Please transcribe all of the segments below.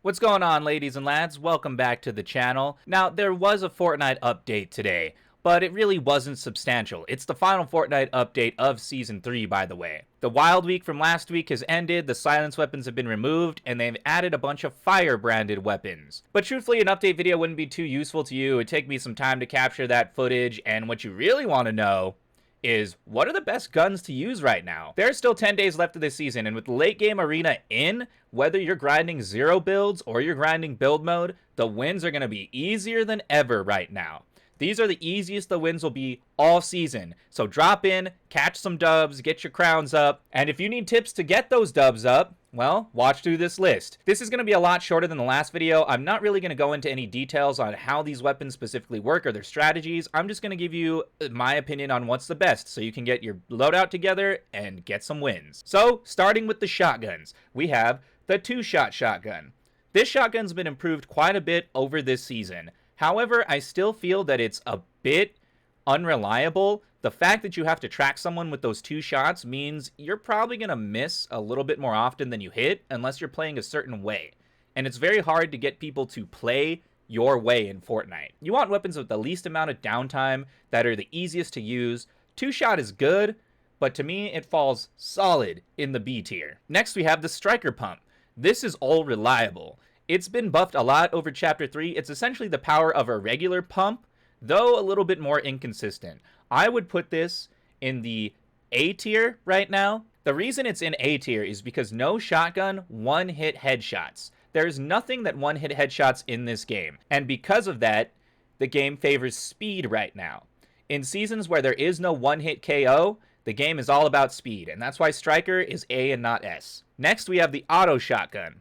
What's going on, ladies and lads? Welcome back to the channel. Now, there was a Fortnite update today, but it really wasn't substantial. It's the final Fortnite update of Season 3, by the way. The Wild Week from last week has ended, the silence weapons have been removed, and they've added a bunch of fire-branded weapons. But truthfully, an update video wouldn't be too useful to you. It'd take me some time to capture that footage, and what you really want to know is what are the best guns to use right now? There's still 10 days left of this season, and with the late game arena in, whether you're grinding zero builds or you're grinding build mode, the wins are going to be easier than ever right now. These are the easiest the wins will be all season. So drop in, catch some dubs, get your crowns up, and if you need tips to get those dubs up, well, watch through this list. This is going to be a lot shorter than the last video. I'm not really going to go into any details on how these weapons specifically work or their strategies. I'm just going to give you my opinion on what's the best so you can get your loadout together and get some wins. So, starting with the shotguns, we have the two-shot shotgun. This shotgun's been improved quite a bit over this season. However, I still feel that it's a bit unreliable. The fact that you have to track someone with those two shots means you're probably going to miss a little bit more often than you hit unless you're playing a certain way. And it's very hard to get people to play your way in Fortnite. You want weapons with the least amount of downtime that are the easiest to use. Two-shot is good, but to me it falls solid in the B tier. Next we have the striker pump. This is all reliable. It's been buffed a lot over Chapter 3. It's essentially the power of a regular pump, though a little bit more inconsistent. I would put this in the A tier right now. The reason it's in A tier is because no shotgun one-hit headshots. There's nothing that one-hit headshots in this game. And because of that, the game favors speed right now. In seasons where there is no one-hit KO, the game is all about speed. And that's why Striker is A and not S. Next, we have the auto shotgun.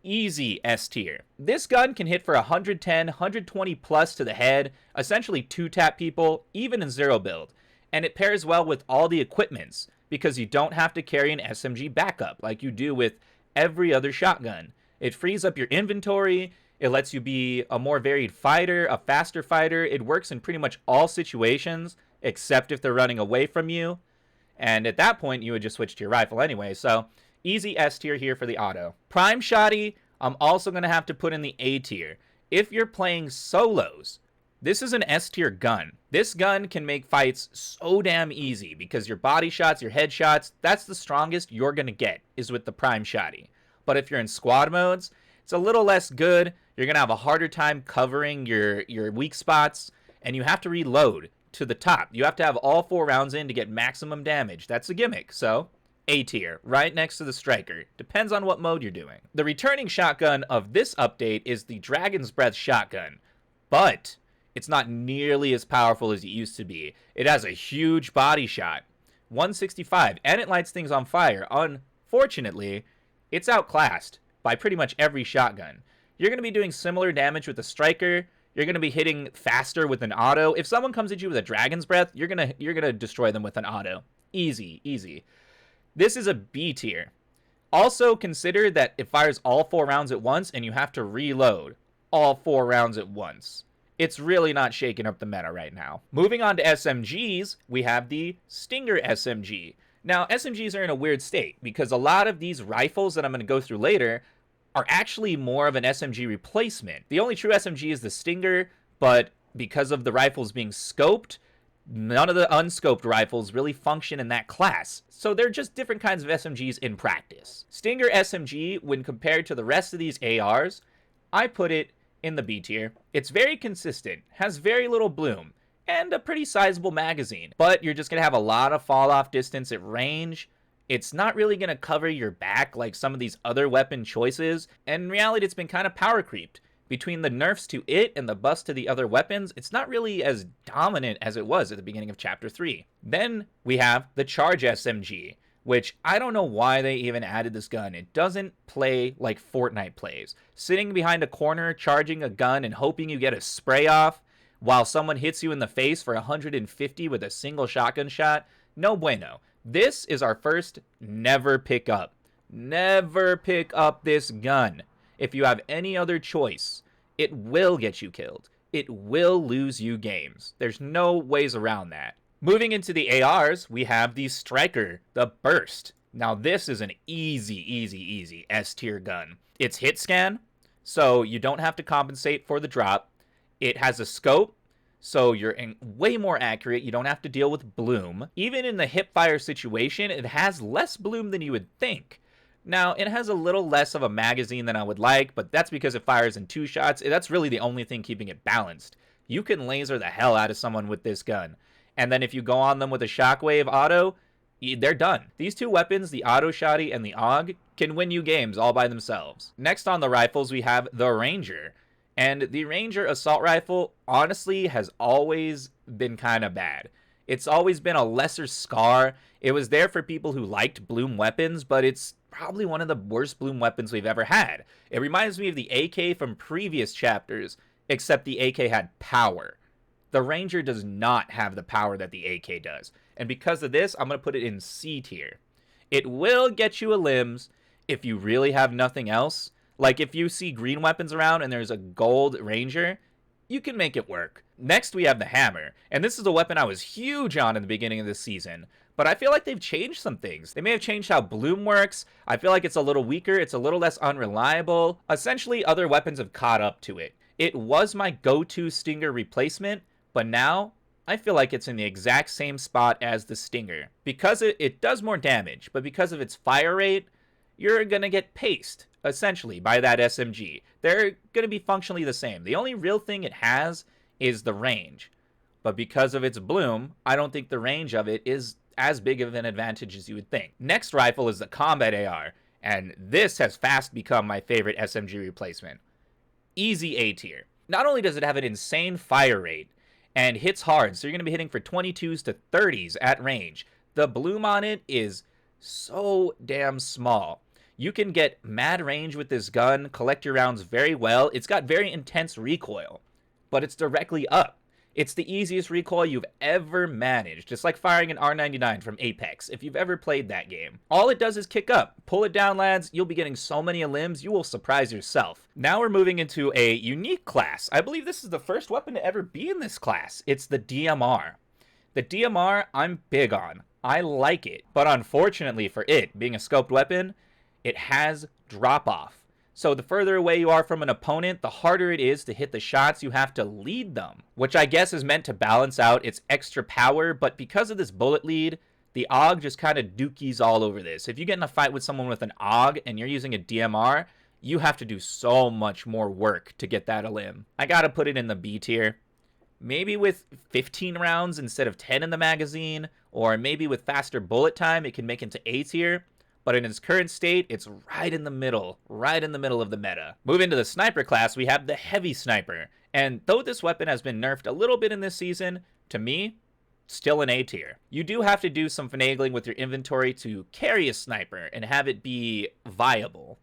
Easy S tier. This gun can hit for 110, 120 plus to the head, essentially two-tap people, even in zero build. And it pairs well with all the equipments, because you don't have to carry an SMG backup like you do with every other shotgun. It frees up your inventory, it lets you be a more varied fighter, a faster fighter. It works in pretty much all situations, except if they're running away from you. And at that point, you would just switch to your rifle anyway, so easy S tier here for the auto. Prime Shotty, I'm also going to have to put in the A tier. If you're playing solos, this is an S tier gun. This gun can make fights so damn easy because your body shots, your headshots, that's the strongest you're going to get is with the Prime Shotty. But if you're in squad modes, it's a little less good. You're going to have a harder time covering your weak spots, and you have to reload to the top. You have to have all 4 rounds in to get maximum damage. That's a gimmick, so A tier, right next to the striker. Depends on what mode you're doing. The returning shotgun of this update is the Dragon's Breath shotgun, but it's not nearly as powerful as it used to be. It has a huge body shot, 165, and it lights things on fire. Unfortunately, it's outclassed by pretty much every shotgun. You're going to be doing similar damage with the striker. You're going to be hitting faster with an auto. If someone comes at you with a Dragon's Breath, you're going to destroy them with an auto. Easy, easy. This is a B tier. Also consider that it fires all 4 rounds at once and you have to reload all 4 rounds at once. It's really not shaking up the meta right now. Moving on to SMGs, we have the Stinger SMG. Now, SMGs are in a weird state because a lot of these rifles that I'm going to go through later are actually more of an SMG replacement. The only true SMG is the Stinger, but because of the rifles being scoped, none of the unscoped rifles really function in that class. So they're just different kinds of SMGs in practice. Stinger SMG, when compared to the rest of these ARs, I put it in the B tier. It's very consistent, has very little bloom, and a pretty sizable magazine. But you're just going to have a lot of fall off distance at range. It's not really going to cover your back like some of these other weapon choices. And in reality, it's been kind of power creeped. Between the nerfs to it and the buffs to the other weapons, it's not really as dominant as it was at the beginning of Chapter 3. Then we have the Charge SMG, which I don't know why they even added this gun. It doesn't play like Fortnite plays. Sitting behind a corner, charging a gun and hoping you get a spray off while someone hits you in the face for 150 with a single shotgun shot, no bueno. This is our first never pick up. Never pick up this gun. If you have any other choice, it will get you killed. It will lose you games. There's no ways around that. Moving into the ARs, we have the Striker, the Burst. Now this is an easy S tier gun. Its hit scan, so you don't have to compensate for the drop. It has a scope, so you're way more accurate. You don't have to deal with bloom. Even in the hipfire situation, it has less bloom than you would think. Now, it has a little less of a magazine than I would like, but that's because it fires in 2 shots. That's really the only thing keeping it balanced. You can laser the hell out of someone with this gun. And then if you go on them with a shockwave auto, they're done. These 2 weapons, the auto shotty and the AUG, can win you games all by themselves. Next on the rifles, we have the Ranger. And the Ranger assault rifle, honestly, has always been kind of bad. It's always been a lesser SCAR. It was there for people who liked bloom weapons, but it's probably one of the worst bloom weapons we've ever had. It reminds me of the AK from previous chapters, except the AK had power. The Ranger does not have the power that the AK does. And because of this, I'm going to put it in C tier. It will get you a limbs if you really have nothing else. Like if you see green weapons around and there's a gold Ranger, you can make it work. Next, we have the Hammer. And this is a weapon I was huge on in the beginning of this season. But I feel like they've changed some things. They may have changed how bloom works. I feel like it's a little weaker. It's a little less unreliable. Essentially, other weapons have caught up to it. It was my go-to Stinger replacement, but now I feel like it's in the exact same spot as the Stinger. Because it does more damage, but because of its fire rate, you're going to get paced, essentially, by that SMG. They're going to be functionally the same. The only real thing it has is the range. But because of its bloom, I don't think the range of it is as big of an advantage as you would think. Next rifle is the Combat AR, and this has fast become my favorite SMG replacement. Easy A tier. Not only does it have an insane fire rate, and hits hard, so you're going to be hitting for 22s to 30s at range. The bloom on it is so damn small. You can get mad range with this gun, collect your rounds very well. It's got very intense recoil, but it's directly up. It's the easiest recoil you've ever managed, just like firing an R99 from Apex, if you've ever played that game. All it does is kick up. Pull it down, lads. You'll be getting so many limbs, you will surprise yourself. Now we're moving into a unique class. I believe this is the first weapon to ever be in this class. It's the DMR. The DMR, I'm big on. I like it, but unfortunately for it, being a scoped weapon, it has drop-off. So the further away you are from an opponent, the harder it is to hit the shots. You have to lead them, which I guess is meant to balance out its extra power, but because of this bullet lead, the AUG just kind of dookies all over this. If you get in a fight with someone with an AUG and you're using a DMR, you have to do so much more work to get that a limb. I gotta put it in the B tier. Maybe with 15 rounds instead of 10 in the magazine, or maybe with faster bullet time, it can make it to A tier. But in its current state, it's right in the middle of the meta. Moving to the sniper class, we have the heavy sniper. And though this weapon has been nerfed a little bit in this season, to me, still an A tier. You do have to do some finagling with your inventory to carry a sniper and have it be viable.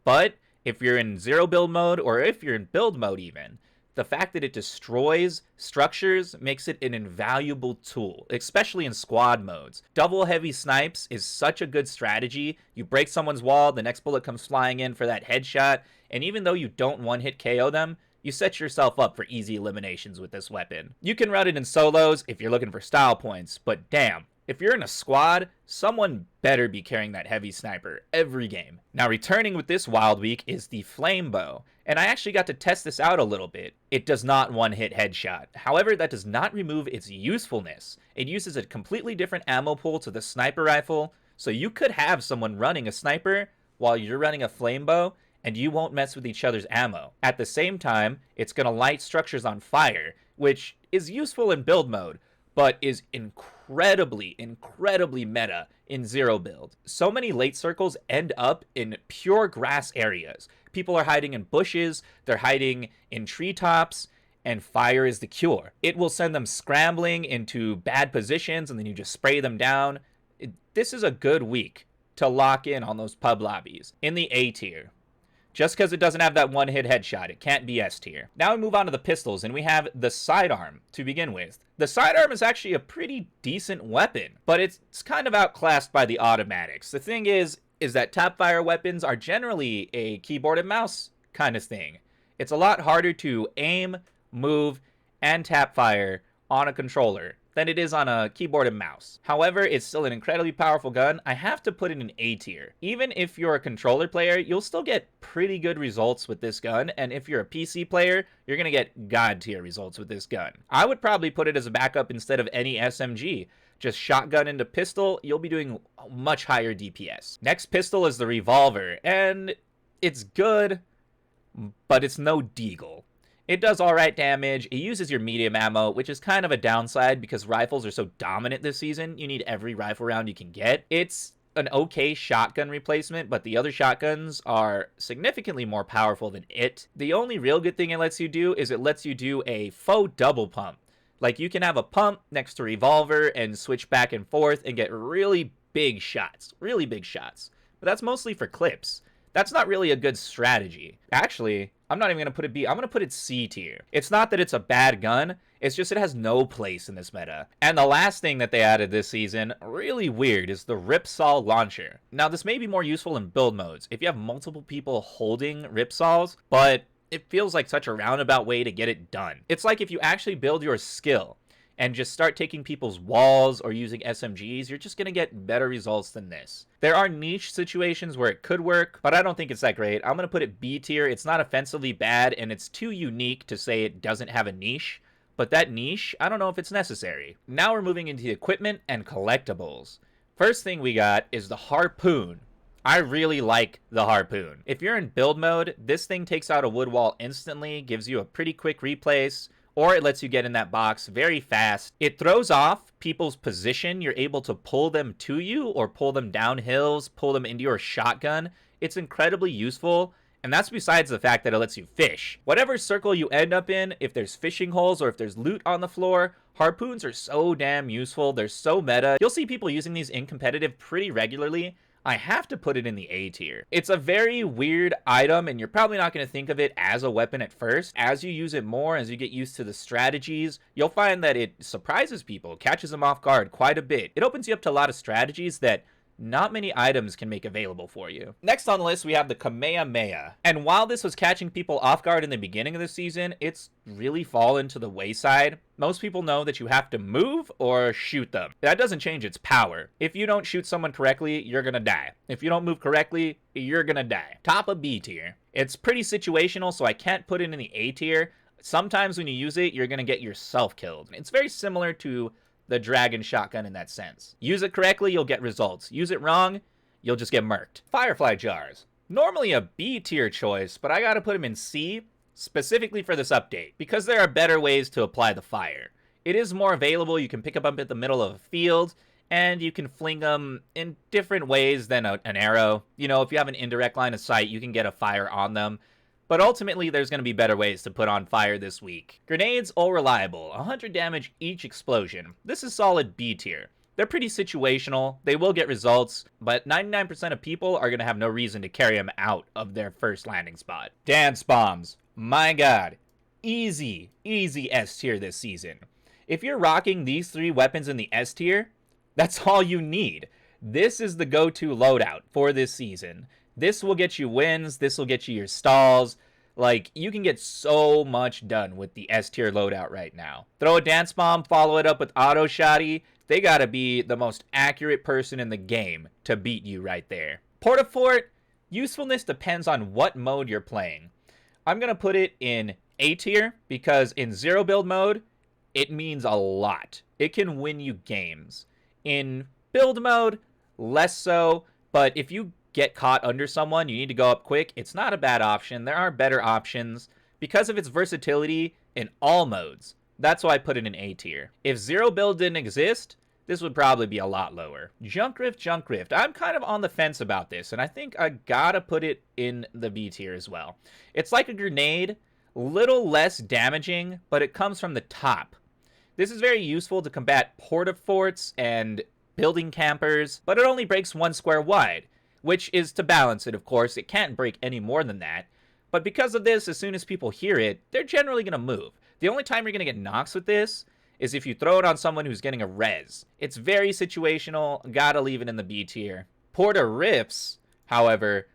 But if you're in zero build mode, or if you're in build mode even, the fact that it destroys structures makes it an invaluable tool, especially in squad modes. Double heavy snipes is such a good strategy. You break someone's wall, the next bullet comes flying in for that headshot, and even though you don't one-hit KO them, you set yourself up for easy eliminations with this weapon. You can run it in solos if you're looking for style points, but damn, if you're in a squad, someone better be carrying that heavy sniper every game. Now returning with this wild week is the flame bow, and I actually got to test this out a little bit. It does not one-hit headshot. However, that does not remove its usefulness. It uses a completely different ammo pool to the sniper rifle, so you could have someone running a sniper while you're running a flame bow, and you won't mess with each other's ammo. At the same time, it's going to light structures on fire, which is useful in build mode, but is incredibly meta in zero build. So many late circles end up in pure grass areas. People are hiding in bushes, they're hiding in treetops, and fire is the cure. It will send them scrambling into bad positions, and then you just spray them down. This is a good week to lock in on those pub lobbies. In the A tier. Just because it doesn't have that one-hit headshot, it can't be S tier. Now we move on to the pistols, and we have the sidearm to begin with. The sidearm is actually a pretty decent weapon, but it's kind of outclassed by the automatics. The thing is that tap-fire weapons are generally a keyboard and mouse kind of thing. It's a lot harder to aim, move, and tap-fire on a controller than it is on a keyboard and mouse. However, it's still an incredibly powerful gun. I have to put it in A tier. Even if you're a controller player, you'll still get pretty good results with this gun, and if you're a PC player, you're gonna get god tier results with this gun. I would probably put it as a backup instead of any SMG. Just shotgun into pistol, you'll be doing much higher DPS. Next pistol is the revolver, and it's good, but it's no deagle. It does alright damage, it uses your medium ammo, which is kind of a downside because rifles are so dominant this season, you need every rifle round you can get. It's an okay shotgun replacement, but the other shotguns are significantly more powerful than it. The only real good thing it lets you do is it lets you do a faux double pump. Like, you can have a pump next to revolver and switch back and forth and get really big shots. Really big shots. But that's mostly for clips. That's not really a good strategy. Actually, I'm not even going to put it B. I'm going to put it C tier. It's not that it's a bad gun. It's just it has no place in this meta. And the last thing that they added this season, really weird, is the Ripsaw launcher. Now, this may be more useful in build modes if you have multiple people holding Ripsaws, but it feels like such a roundabout way to get it done. It's like if you actually build your skill and just start taking people's walls or using SMGs, you're just going to get better results than this. There are niche situations where it could work, but I don't think it's that great. I'm going to put it B tier. It's not offensively bad, and it's too unique to say it doesn't have a niche, but that niche, I don't know if it's necessary. Now we're moving into the equipment and collectibles. First thing we got is the harpoon. I really like the harpoon. If you're in build mode, this thing takes out a wood wall instantly, gives you a pretty quick replace, or it lets you get in that box very fast. It throws off people's position. You're able to pull them to you or pull them down hills, pull them into your shotgun. It's incredibly useful, and that's besides the fact that it lets you fish. Whatever circle you end up in, if there's fishing holes or if there's loot on the floor, harpoons are so damn useful. They're so meta. You'll see people using these in competitive pretty regularly. I have to put it in the A tier. It's a very weird item, and you're probably not going to think of it as a weapon at first. As you use it more, as you get used to the strategies, you'll find that it surprises people, catches them off guard quite a bit. It opens you up to a lot of strategies that not many items can make available for you. Next on the list, we have the Kamehameha. And while this was catching people off guard in the beginning of the season, it's really fallen to the wayside. Most people know that you have to move or shoot them. That doesn't change its power. If you don't shoot someone correctly, you're gonna die. If you don't move correctly, you're gonna die. Top of B tier. It's pretty situational, so I can't put it in the A tier. Sometimes when you use it, you're gonna get yourself killed. It's very similar to the dragon shotgun in that sense. Use it correctly, you'll get results. Use it wrong, you'll just get murked. Firefly jars. Normally a B tier choice, but I gotta put them in C, specifically for this update, because there are better ways to apply the fire. It is more available, you can pick them up at the middle of a field, and you can fling them in different ways than an arrow. You know, if you have an indirect line of sight, you can get a fire on them. But ultimately, there's going to be better ways to put on fire this week. Grenades, all reliable. 100 damage each explosion. This is solid B tier. They're pretty situational. They will get results, but 99% of people are going to have no reason to carry them out of their first landing spot. Dance bombs. My god. Easy, easy S tier this season. If you're rocking these 3 weapons in the S tier, that's all you need. This is the go-to loadout for this season. This will get you wins. This will get you your stalls. Like, you can get so much done with the S tier loadout right now. Throw a dance bomb, follow it up with auto shotty. They gotta be the most accurate person in the game to beat you right there. Portafort, usefulness depends on what mode you're playing. I'm gonna put it in A tier because in zero build mode, it means a lot. It can win you games. In build mode, less so, but if you get caught under someone, you need to go up quick, it's not a bad option. There are better options because of its versatility in all modes. That's why I put it in A tier. If zero build didn't exist, this would probably be a lot lower. Junk Rift. I'm kind of on the fence about this, and I think I gotta put it in the B tier as well. It's like a grenade, little less damaging, but it comes from the top. This is very useful to combat portaforts and building campers, but it only breaks 1 square wide. Which is to balance it, of course. It can't break any more than that. But because of this, as soon as people hear it, they're generally going to move. The only time you're going to get knocks with this is if you throw it on someone who's getting a res. It's very situational. Gotta leave it in the B tier. Porta Rips, however,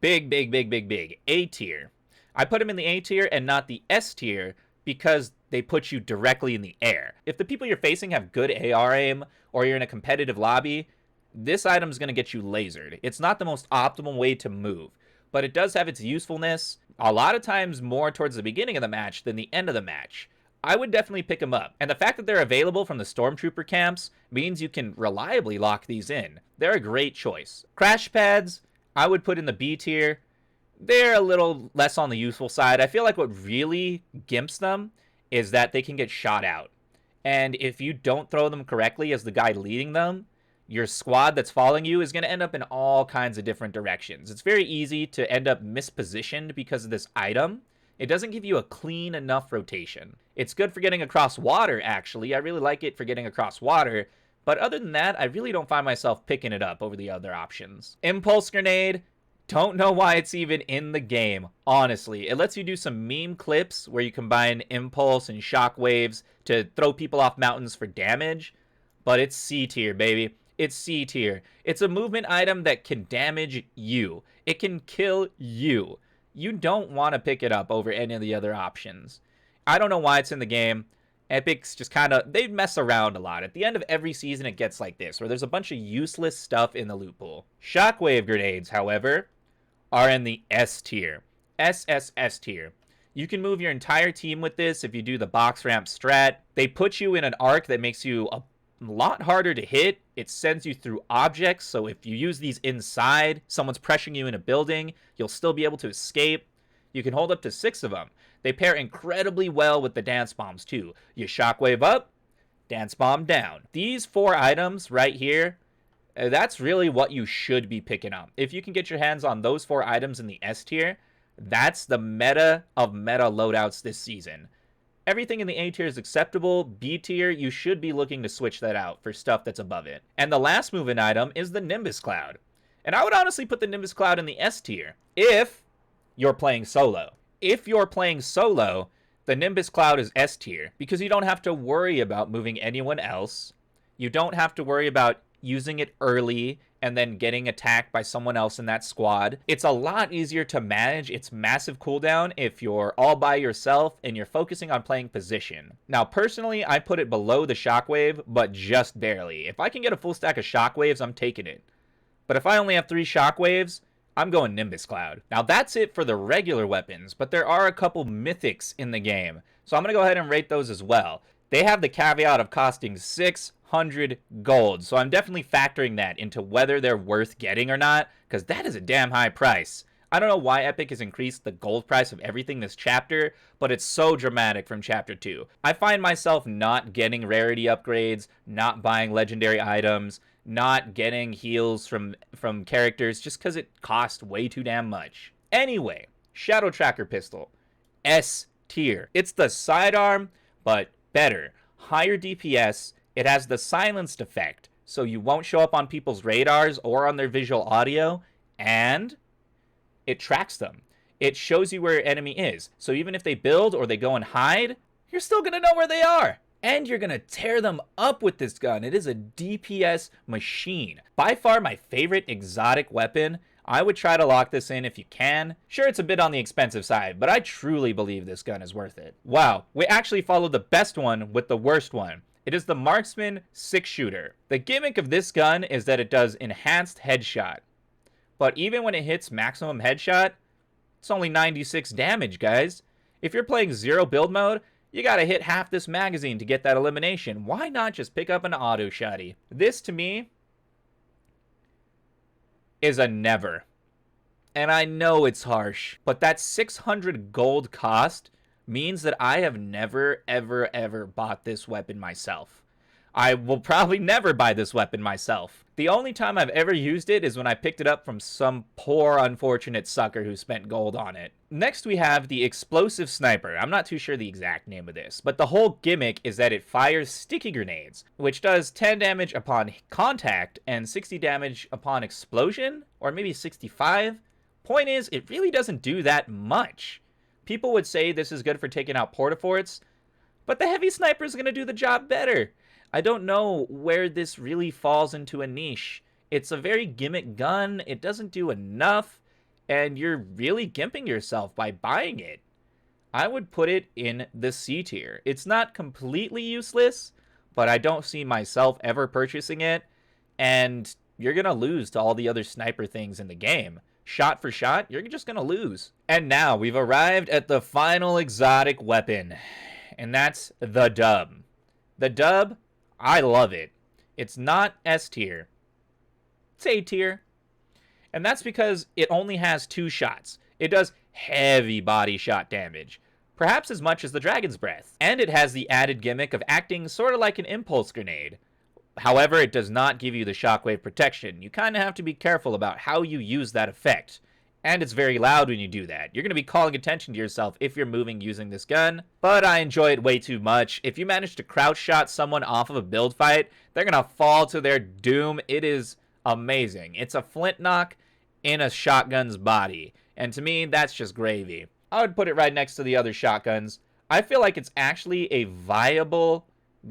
big A tier. I put them in the A tier and not the S tier because they put you directly in the air. If the people you're facing have good AR aim, or you're in a competitive lobby, this item's going to get you lasered. It's not the most optimal way to move, but it does have its usefulness, a lot of times more towards the beginning of the match than the end of the match. I would definitely pick them up, and the fact that they're available from the Stormtrooper camps means you can reliably lock these in. They're a great choice. Crash pads, I would put in the B tier. They're a little less on the useful side. I feel like what really gimps them is that they can get shot out. And if you don't throw them correctly as the guy leading them, your squad that's following you is going to end up in all kinds of different directions. It's very easy to end up mispositioned because of this item. It doesn't give you a clean enough rotation. It's good for getting across water, actually. I really like it for getting across water. But other than that, I really don't find myself picking it up over the other options. Impulse Grenade. Don't know why it's even in the game, honestly. It lets you do some meme clips where you combine impulse and shockwaves to throw people off mountains for damage. But it's C tier, baby. It's C tier. It's a movement item that can damage you. It can kill you. You don't want to pick it up over any of the other options. I don't know why it's in the game. Epic's just kind of, they mess around a lot. At the end of every season, it gets like this, where there's a bunch of useless stuff in the loot pool. Shockwave grenades, however, are in the S tier. SSS tier. You can move your entire team with this if you do the box ramp strat. They put you in an arc that makes you a lot harder to hit. It sends you through objects, so if you use these inside, someone's pressuring you in a building, you'll still be able to escape. You can hold up to 6 of them. They pair incredibly well with the dance bombs too. You shockwave up, dance bomb down. These 4 items right here, that's really what you should be picking up. If you can get your hands on those 4 items in the S tier, that's the meta of meta loadouts this season. Everything in the A tier is acceptable. B tier, you should be looking to switch that out for stuff that's above it. And the last movement item is the Nimbus Cloud. And I would honestly put the Nimbus Cloud in the S tier if you're playing solo. If you're playing solo, the Nimbus Cloud is S tier because you don't have to worry about moving anyone else. You don't have to worry about using it early and then getting attacked by someone else in that squad. It's a lot easier to manage its massive cooldown if you're all by yourself and you're focusing on playing position. Now, personally, I put it below the shockwave, but just barely. If I can get a full stack of shockwaves, I'm taking it. But if I only have 3 shockwaves, I'm going Nimbus Cloud. Now, that's it for the regular weapons, but there are a couple mythics in the game. So I'm going to go ahead and rate those as well. They have the caveat of costing 600 gold, so I'm definitely factoring that into whether they're worth getting or not, because that is a damn high price. I don't know why Epic has increased the gold price of everything this chapter, but it's so dramatic from Chapter 2. I find myself not getting rarity upgrades, not buying legendary items, not getting heals from characters just because it costs way too damn much. Anyway, Shadow Tracker Pistol. S tier. It's the sidearm, but better. Higher DPS. It has the silenced effect, so you won't show up on people's radars or on their visual audio, and it tracks them. It shows you where your enemy is, so even if they build or they go and hide, you're still going to know where they are. And you're going to tear them up with this gun. It is a DPS machine. By far my favorite exotic weapon. I would try to lock this in if you can. Sure, it's a bit on the expensive side, but I truly believe this gun is worth it. Wow, we actually followed the best one with the worst one. It is the Marksman 6-shooter. The gimmick of this gun is that it does enhanced headshot. But even when it hits maximum headshot, it's only 96 damage, guys. If you're playing 0 build mode, you gotta hit half this magazine to get that elimination. Why not just pick up an auto shotty? This, to me, is a never. And I know it's harsh, but that 600 gold cost means that I have never, ever, ever bought this weapon myself. I will probably never buy this weapon myself. The only time I've ever used it is when I picked it up from some poor, unfortunate sucker who spent gold on it. Next, we have the Explosive Sniper. I'm not too sure the exact name of this, but the whole gimmick is that it fires sticky grenades, which does 10 damage upon contact and 60 damage upon explosion, or maybe 65. Point is, it really doesn't do that much. People would say this is good for taking out portaforts, but the heavy sniper is going to do the job better. I don't know where this really falls into a niche. It's a very gimmick gun, it doesn't do enough, and you're really gimping yourself by buying it. I would put it in the C tier. It's not completely useless, but I don't see myself ever purchasing it, and you're going to lose to all the other sniper things in the game. Shot for shot, you're just going to lose. And now we've arrived at the final exotic weapon, and that's the dub. The dub, I love it. It's not S tier. It's A tier. And that's because it only has 2 shots. It does heavy body shot damage, perhaps as much as the Dragon's Breath. And it has the added gimmick of acting sort of like an impulse grenade. However, it does not give you the shockwave protection. You kind of have to be careful about how you use that effect. And it's very loud when you do that. You're going to be calling attention to yourself if you're moving using this gun. But I enjoy it way too much. If you manage to crouch shot someone off of a build fight, they're going to fall to their doom. It is amazing. It's a flint knock in a shotgun's body. And to me, that's just gravy. I would put it right next to the other shotguns. I feel like it's actually a viable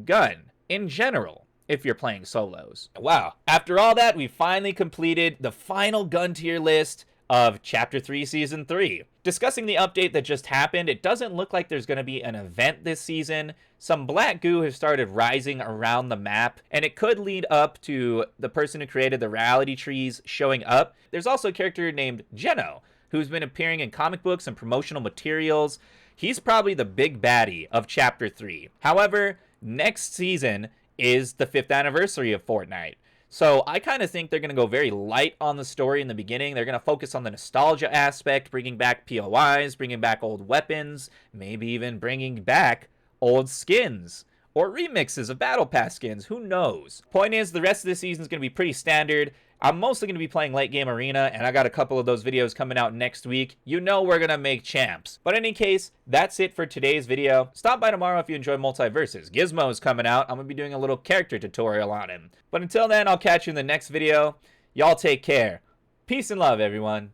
gun in general if you're playing solos. Wow. After all that, we finally completed the final gun tier list of Chapter 3 Season 3. Discussing the update that just happened, it doesn't look like there's going to be an event this season. Some black goo has started rising around the map, and it could lead up to the person who created the reality trees showing up. There's also a character named Geno, who's been appearing in comic books and promotional materials. He's probably the big baddie of Chapter 3. However, next season is the 5th anniversary of Fortnite. So I kind of think they're going to go very light on the story in the beginning. They're going to focus on the nostalgia aspect, bringing back POIs, bringing back old weapons, maybe even bringing back old skins or remixes of Battle Pass skins. Who knows? Point is, the rest of the season is going to be pretty standard. I'm mostly going to be playing late game arena, and I got a couple of those videos coming out next week. You know we're going to make champs. But in any case, that's it for today's video. Stop by tomorrow if you enjoy Multiverses. Gizmo's coming out. I'm going to be doing a little character tutorial on him. But until then, I'll catch you in the next video. Y'all take care. Peace and love, everyone.